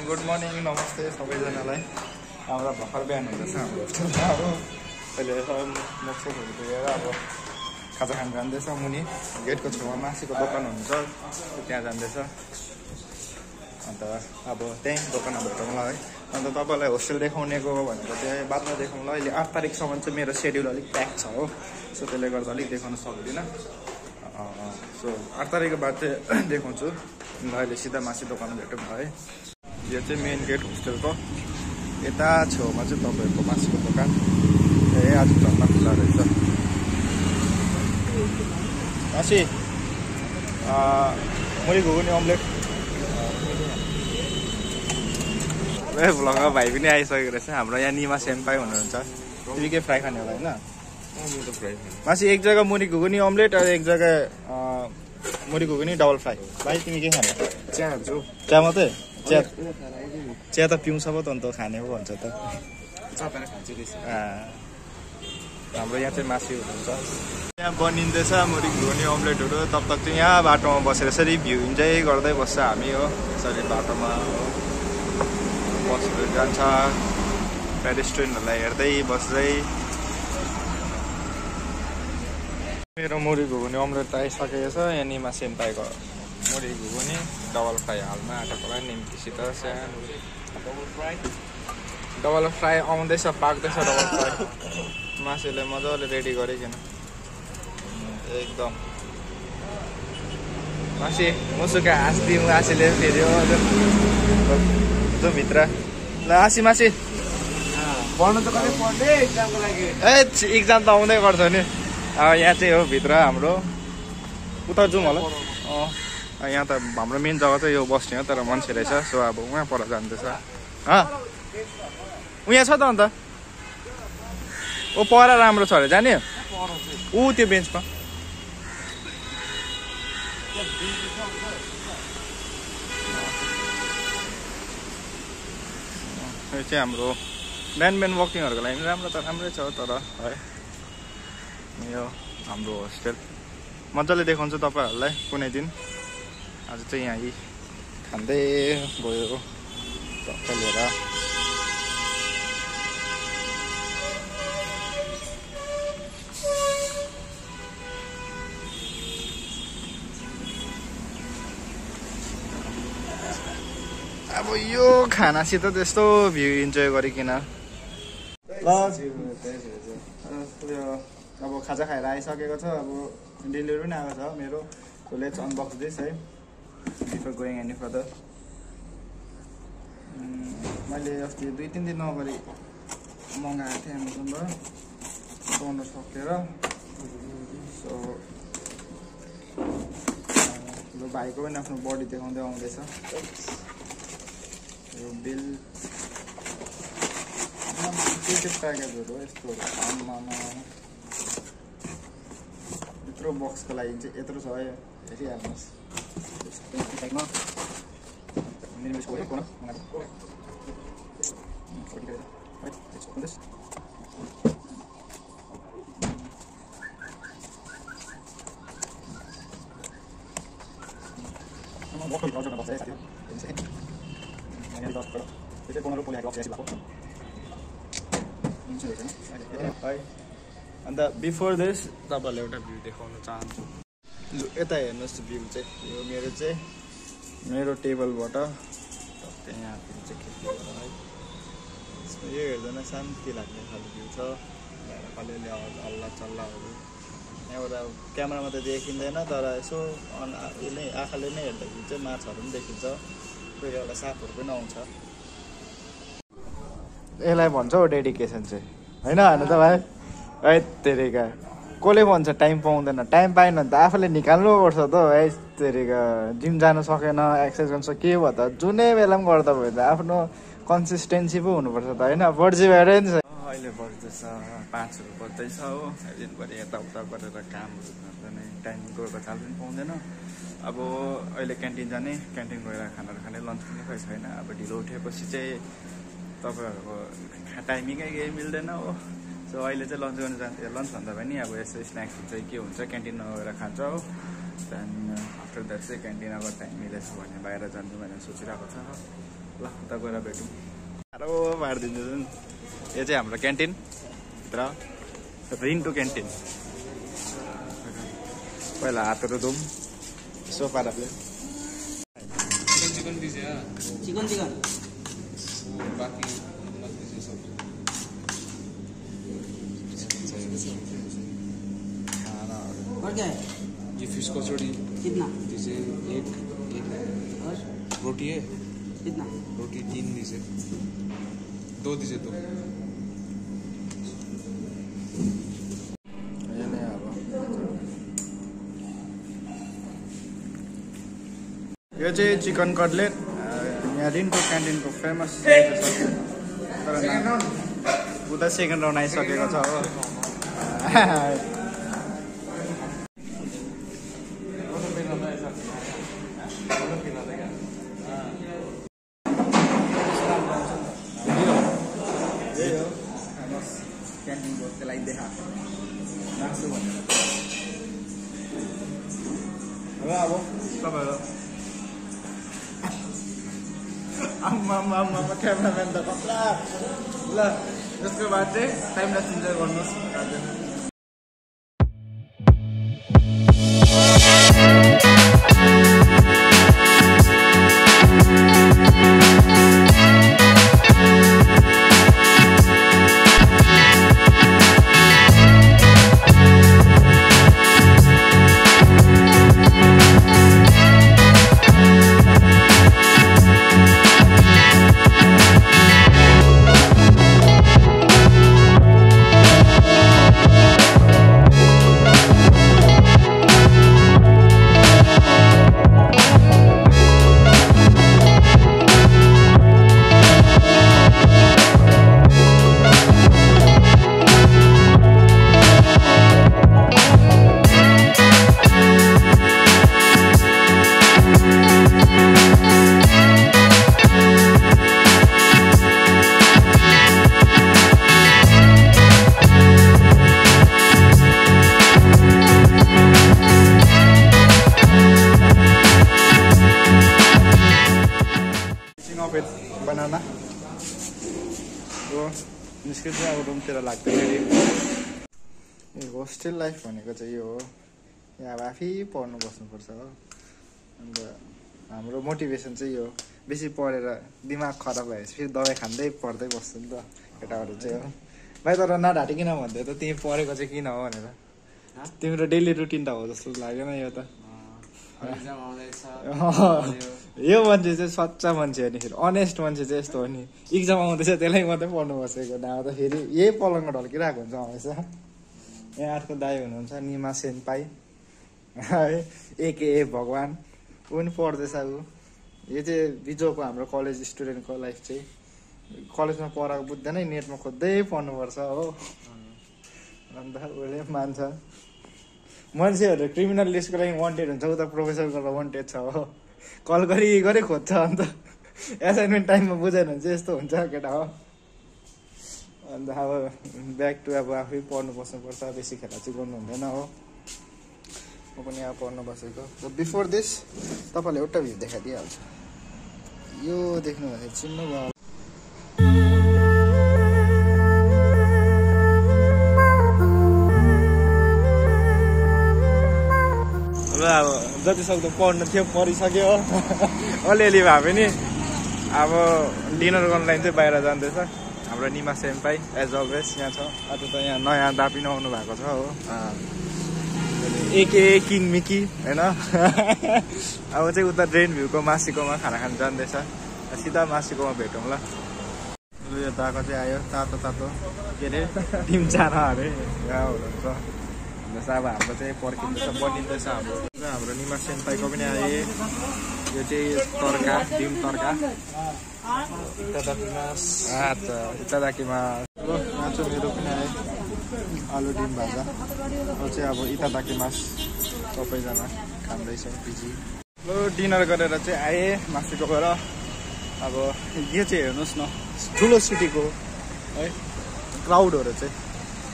Good morning नमस्ते सबैजनालाई। हाम्रो भर्खर बिहान हुँदैछ हाम्रो होस्टेलमा। अब अहिले मुखसुखहरू धोएर अब खाजा खान जाँदैछ। मुनि गेटको छेउमा मासुको दोकान हुन्छ, त्यहाँ जाँदैछ। अन्त अब त्यहीँ दोकानमा भेटौँला है। अन्त तपाईँलाई होस्टेल देखाउनेको भनेको चाहिँ बादमा देखाउँला। अहिले 8 तारिकसम्म चाहिँ मेरो सेड्युल अलिक प्याक छ हो, सो त्यसले गर्दा अलिक देखाउन सक्दिनँ। सो 8 तारिकको बाद चाहिँ देखाउँछु। अहिले सिधा मासु दोकान भेटौँ है। यो चाहिँ मेन गेट होस्टेलको यता छेउमा चाहिँ तपाईँहरूको मासुको दोकान। आज झन्डा खुल्ला रहेछ। मासी मुरी घुगुनी अम्लेट। भ्लगर भाइ पनि आइसकेको रहेछ। हाम्रो यहाँ निमा सेम्पाई हुनुहुन्छ। तिमी के फ्राई खाने होला होइन? मासी एक जग्गा मुरी घुगुनी अम्लेट और एक जग्गा मुरी घुगुनी डबल फ्राई। भाइ तिमी के खाने? चिया मात्रै? चिया त पिउँछ पो त अन्त खाने हो भन्छ त। हाम्रो यहाँ चाहिँ मासु हुनुहुन्छ। यहाँ बनिँदैछ मुरी घुगुनी अम्लेटहरू। तब तक चाहिँ यहाँ बाटोमा बसेर यसरी भ्यू इन्जोय गर्दै बस्छ हामी हो। यसरी बाटोमा बसहरू जान्छ, पेडेस्ट्रियनहरूलाई हेर्दै बस्दै। मेरो मुरी घुगुनी अम्लेट त आइसकेको छ। यहाँ निमा सेम्पाईको मुरी घुगुनी डबल फ्राई हालमा आँटेको होला निम्तिसित सानो डबल फ्राई आउँदैछ, पाक्दैछ डबल फ्राई। मासुले मजाले रेडी गरिकन एकदम। मासी मुसुका हाँस्दिउँ आसीले फेरि जो भित्र ल। आसी मासी पढ्नु त कति पढ्ने एक्जामको लागि? एक्जाम त आउँदै गर्छ नि। अब यहाँ चाहिँ हो भित्र हाम्रो। उता जाउँ होला। यहाँ त हाम्रो मेन जग्गा चाहिँ यो बस्ने हो, तर मान्छे रहेछ। सो अब उहाँ पर जाँदैछ। उहाँ छ त अन्त ओ पर राम्रो छ अरे जाने ऊ त्यो बेन्चमा। यो चाहिँ हाम्रो बिहान वकिङहरूको लागि राम्रो त राम्रै छ, तर है यो हाम्रो होस्टेल मजाले देखाउँछु तपाईँहरूलाई कुनै दिन। आज चाहिँ यहाँ खाँदै गयो टक्क लिएर। अब यो खानासित त्यस्तो भ्यू इन्जोय गरिकन अब खाजा खाएर आइसकेको छ। अब डेलिभरी पनि आएको छ मेरो। So let's unbox this है before going any further. मैले अस्ति 2-3 दिन अगाडि मगाएको थिएँ एमाजोनबाट पाउन सकेर। सो यो भाइको पनि आफ्नो बडी देखाउँदै आउँदैछ। यो बिल के प्याकेजहरू हो यस्तोहरू। आमामा यत्रो बक्सको लागि चाहिँ यत्रो छ है, हेरिहाल्नुहोस्। अन्त बिफोर दिस तपाईँहरूलाई एउटा भ्यू देखाउन चाहन्छु। यता हेर्नुहोस् भ्यू चाहिँ यो मेरो टेबलबाट टक्कै यहाँ चाहिँ खिच्नु है। यो हेर्दैन शान्ति लाग्ने खालको भ्यू छ। अलिअलि हल्ला चल्लाहरू यहाँबाट क्यामेरामा त देखिँदैन, तर यसो आँखाले नै हेर्दाखेरि चाहिँ माछाहरू पनि देखिन्छ। कोही एउटा सापहरू पनि आउँछ। यसलाई भन्छ हो डेडिकेसन चाहिँ होइन होइन त भाइ? है तेरिका कसले भन्छ टाइम पाउँदैन? टाइम पाएन भने त आफूले निकाल्नु पर्छ त है। तेरिका जिम जानु सकेन, एक्सर्साइज गर्नु के भयो त? जुनै बेला पनि गर्दा भयो त आफ्नो कन्सिस्टेन्सी पो हुनुपर्छ त होइन? पर्सिभेरेन्स। अहिले बज्दैछ 5 बज्दैछ हो। दिनभरि यताउता गरेर कामहरू गर्दा नै टाइम गएको चाल पनि पाउँदैन। अब अहिले क्यान्टिन जाने, क्यान्टिन गएर खानाहरू खाने, लन्च पनि खै छैन। अब ढिलो उठेपछि चाहिँ तपाईँहरूको टाइमिङै केही मिल्दैन हो। सो अहिले चाहिँ लन्च गर्न जान्छ। लन्च भन्दा पनि अब यस्तो स्न्याक्सहरू चाहिँ के हुन्छ क्यान्टिनमा गएर खान्छ हो। त्यहाँदेखि आफ्टर द्याट चाहिँ क्यान्टिन अगर टाइम मिलेछ भने बाहिर जानु भनेर सोचिरहेको छ ल। उता गएर भेटौँ साह्रो पारिदिन्छ जुन यो चाहिँ हाम्रो क्यान्टिन भित्र रिन्टु क्यान्टिन पहिला हातहरू धुम यसो पाराले चिकन दीजिए चिकन चिकन बाकी मत दीजिए सब और क्या है ये फिश कचौड़ी कितना दीजिए एक और रोटी है कितना रोटी 3 दीजिए 2 दीजिए 2 यो चाहिँ चिकन कटलेट यहाँ रिन्टु क्यान्टिनको फेमस तर उता सेकेन्ड राउन्ड आइसकेको छ हो क्यान्टिनको त्यसलाई देखा नाच्छु भनेर अब तपाईँहरू आम्मा क्यामेराम्यान त कत्ला ल त्यसको बाद चाहिँ टाइम ल्याप्स इन्जोय गर्नुहोस् बनाना हो निस्किन्छ अब रुमतिर लाग्दाखेरि ए होस्टेल लाइफ भनेको चाहिँ यो हो यहाँ अब आफै पढ्नु बस्नुपर्छ हो अन्त हाम्रो मोटिभेसन चाहिँ यो बेसी पढेर दिमाग खराब भएपछि फेरि दबाई खाँदै पढ्दै बस्छ नि त केटाहरू चाहिँ हो भाइ तर नढाँटिकन भन्दै त तिमी पढेको चाहिँ किन हो भनेर तिम्रो डेली रुटिन त हो जस्तो लागेन यो त यो मान्छे चाहिँ सच्चा मान्छे हो नि फेरि अनेस्ट मान्छे चाहिँ यस्तो हो नि इक्जाम आउँदैछ त्यसलाई मात्रै पढ्नु बसेको नभए त फेरि यही पलङमा ढल्किरहेको हुन्छ हमेसा यहाँ अर्को दाई हुनुहुन्छ निमा सेनपाई है एके भगवान् ऊ पनि पढ्दैछ ऊ यो चाहिँ बिजोको हाम्रो कलेज स्टुडेन्टको लाइफ चाहिँ कलेजमा पढाएको बुझ्दैन नेटमा खोज्दै पढ्नुपर्छ हो अन्त उसले मान्छ मान्छेहरू क्रिमिनल लिस्टको लागि वान्टेड हुन्छ उता प्रोफेसर गरेर वान्टेड छ हो कल गरी खोज्छ अन्त एसाइनमेन्ट टाइममा बुझेन भने चाहिँ यस्तो हुन्छ केटा हो अन्त अब ब्याक टु अब आफै पढ्नु बस्नुपर्छ बेसी खेला चाहिँ गर्नु हुँदैन हो म पनि अब पढ्नु बसेको र बिफोर दिस तपाईँलाई एउटा भ्यू देखाइदिइहाल्छ यो देख्नु भने चिन्नु भयो अब जति सक्दो पढ्नु थियो पढिसक्यो अलिअलि भए पनि अब डिनर गर्नु लागि चाहिँ बाहिर जाँदैछ हाम्रो निमा सेम्पाई एज अलवेज यहाँ छ आज त यहाँ नयाँ दा पनि आउनु भएको छ हो एके किङ मिकी होइन अब चाहिँ उता ड्रेन भ्यूको मासीकोमा खाना खानु जाँदैछ सिधा मासीकोमा भेटौँ ल यो दाको चाहिँ आयो तातो तातो के अरे टिम चाना अरे यहाँ हुनुहुन्छ अब हाम्रो चाहिँ पर्खिँदैछ बनिँदैछ हाम्रो निमा सेन्पाईको पनि आए यो चाहिँ तर्का डिम तर्का इतादाकीमा मासु मेरो पनि आए आलु डिम भाजा यो चाहिँ अब इतादाकी मास सबैजना खाँदैछौँ पिजी ल डिनर गरेर चाहिँ आए मासुकोबाट अब यो चाहिँ हेर्नुहोस् न ठुलो सिटीको है क्राउडहरू चाहिँ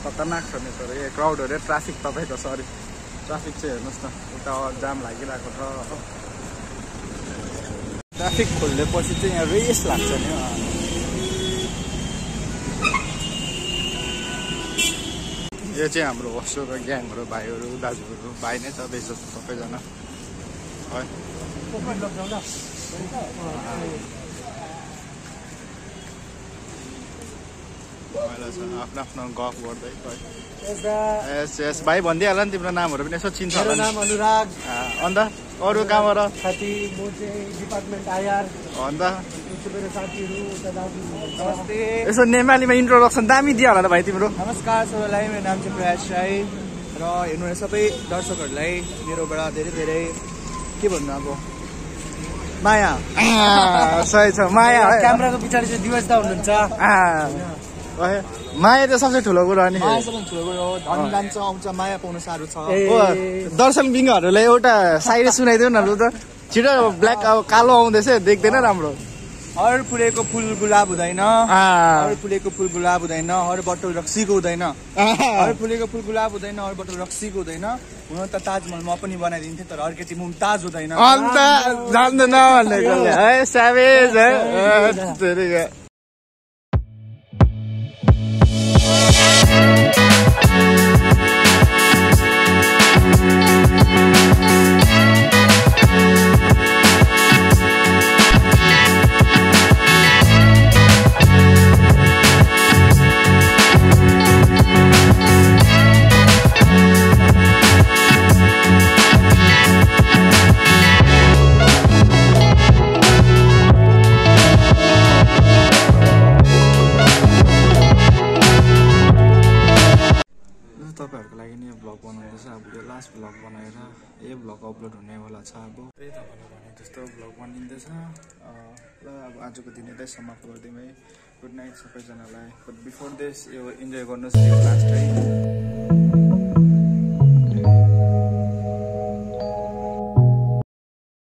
खतरनाक छ नि तर यो क्राउडहरू ट्राफिक तपाईँको सरी ट्राफिक चाहिँ हेर्नुहोस् न उता जाम लागिरहेको छ ट्राफिक खोल्नेपछि चाहिँ यहाँ रेस लाग्छ नि यो चाहिँ हाम्रो होस्टेलको ग्याङहरू भाइहरू दाजुहरू भाइ नै छ बेसी जस्तो सबैजना है आफ्नो आफ्नो गफ गर्दै यस यस भाइ भनिदिइहाल नि तिम्रो नामहरू पनि यसो चिन्छ होला नि नाम अनुराग अन्त अरू कहाँबाट साथी म चाहिँ डिपार्टमेन्ट आइआर अन्त मेरो साथीहरू उता दाजु नमस्ते यसो नेपालीमा इन्ट्रोडक्सन दामी दिइहाल भाइ तिम्रो नमस्कार सबैलाई मेरो नाम चाहिँ प्रयास राई र हेर्नु सबै दर्शकहरूलाई मेरोबाट धेरै धेरै के भन्नु अब माया सही छ माया क्यामेराको पछाडि चाहिँ दिवस दा हुनुहुन्छ माया त सबसे ठुलो कुरा नि माया सबैभन्दा ठुलो कुरो हो धनी जान्छ आउँछ माया पाउनु साह्रो छ दर्शन बिङ्गहरूलाई एउटा साइड सुनाइदेऊ न लु त छिटो ब्ल्याक अब कालो आउँदैछ देख्दैन राम्रो हर फुलेको फुल गुलाब हुँदैन हर फुलेको फुल गुलाब हुँदैन हर बटल रक्सीको हुँदैन हर फुलेको फुल गुलाब हुँदैन हर बटल रक्सीको हुँदैन हुन त ताजमहल म पनि बनाइदिन्थेँ तर अर्केटी मुमताज हुँदैन अन्त जान्दैन भनेको है स्यावेज है तपाईँहरूको लागि नि यो भ्लग बनाउँदैछ अब यो लास्ट भ्लग बनाएर यही भ्लग अपलोड हुनेवाला छ अब त्यही तपाईँले भने जस्तो भ्लग बनिँदैछ ल अब आजको दिन यतै समाप्त गरिदिउँ है गुड नाइट सबैजनालाई बट बिफोर दिस यो इन्जोय गर्नुहोस् यो लास्ट है